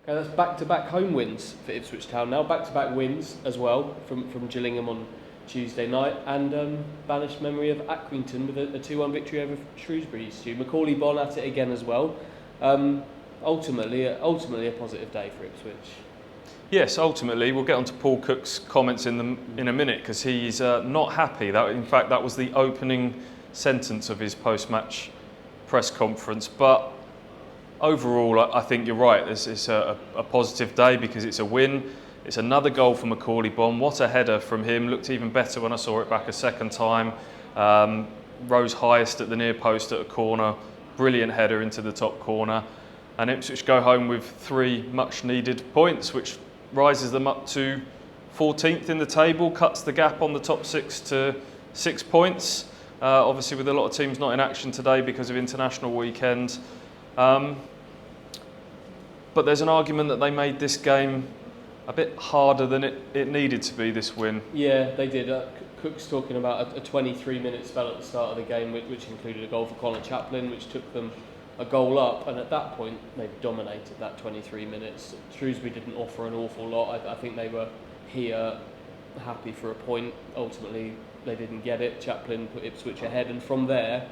Okay, that's back-to-back home wins for Ipswich Town now. Back-to-back wins as well from Gillingham on Tuesday night, and banished memory of Accrington with a 2-1 victory over Shrewsbury. Stu. Macaulay Bonne at it again as well. Ultimately a positive day for Ipswich. Yes, ultimately we'll get on to Paul Cook's comments in a minute, because he's not happy. In fact, that was the opening sentence of his post-match press conference. But overall, I think you're right. It's a positive day because it's a win. It's another goal for Macaulay Bonne. What a header from him. Looked even better when I saw it back a second time. Rose highest at the near post at a corner. Brilliant header into the top corner. And Ipswich go home with 3 much needed points, which rises them up to 14th in the table, cuts the gap on the top 6 to 6 points. Obviously with a lot of teams not in action today because of international weekend. But there's an argument that they made this game a bit harder than it needed to be, this win. Yeah, they did. Cook's talking about a 23-minute spell at the start of the game, which included a goal for Connor Chaplin, which took them a goal up, and at that point they dominated that 23 minutes. Shrewsbury didn't offer an awful lot. I think they were here happy for a point. Ultimately they didn't get it. Chaplin put Ipswich ahead, and from there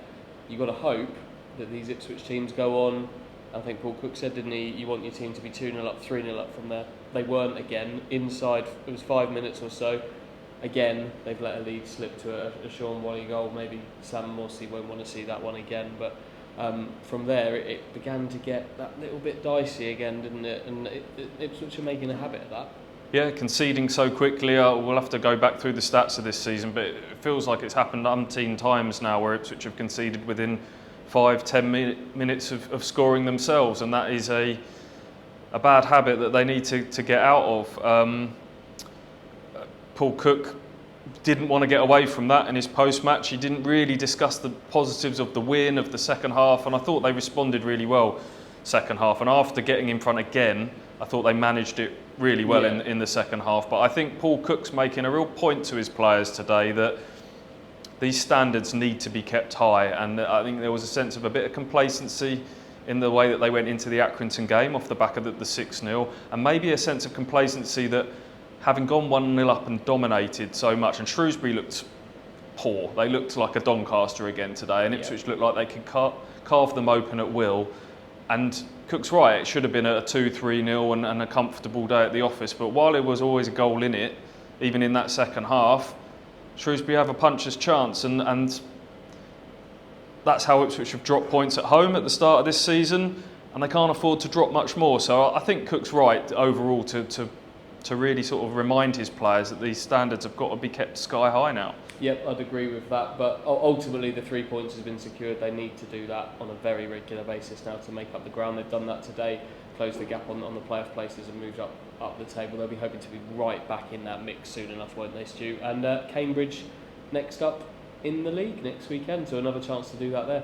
you've got to hope that these Ipswich teams go on. I think Paul Cook said, didn't he, you want your team to be 2-0 up, 3-0 up from there. They weren't again. Inside, it was 5 minutes or so. Again, they've let a lead slip to a Sean Wally goal. Maybe Sam Morsey won't want to see that one again, but from there it began to get that little bit dicey again, didn't it? And Ipswich are making a habit of that. Yeah, conceding so quickly. We'll have to go back through the stats of this season, but it feels like it's happened umpteen times now where Ipswich have conceded within 5-10 minutes of scoring themselves, and that is a bad habit that they need to get out of. Paul Cook didn't want to get away from that in his post-match. He didn't really discuss the positives of the win, of the second half, and I thought they responded really well second half. And after getting in front again, I thought they managed it really well in the second half. But I think Paul Cook's making a real point to his players today that these standards need to be kept high, and I think there was a sense of a bit of complacency in the way that they went into the Accrington game off the back of the 6-0, and maybe a sense of complacency that having gone 1-0 up and dominated so much, and Shrewsbury looked poor. They looked like a Doncaster again today, and Ipswich looked like they could carve them open at will. And Cook's right, it should have been a 2-3-0 and a comfortable day at the office, but while there was always a goal in it, even in that second half, Shrewsbury have a puncher's chance, and that's how Ipswich have dropped points at home at the start of this season, and they can't afford to drop much more. So I think Cook's right overall to really sort of remind his players that these standards have got to be kept sky high now. Yep, I'd agree with that, but ultimately the 3 points has been secured. They need to do that on a very regular basis now to make up the ground. They've done that today, closed the gap on the playoff places and moved up the table. They'll be hoping to be right back in that mix soon enough, won't they, Stu? And Cambridge next up in the league next weekend, so another chance to do that there.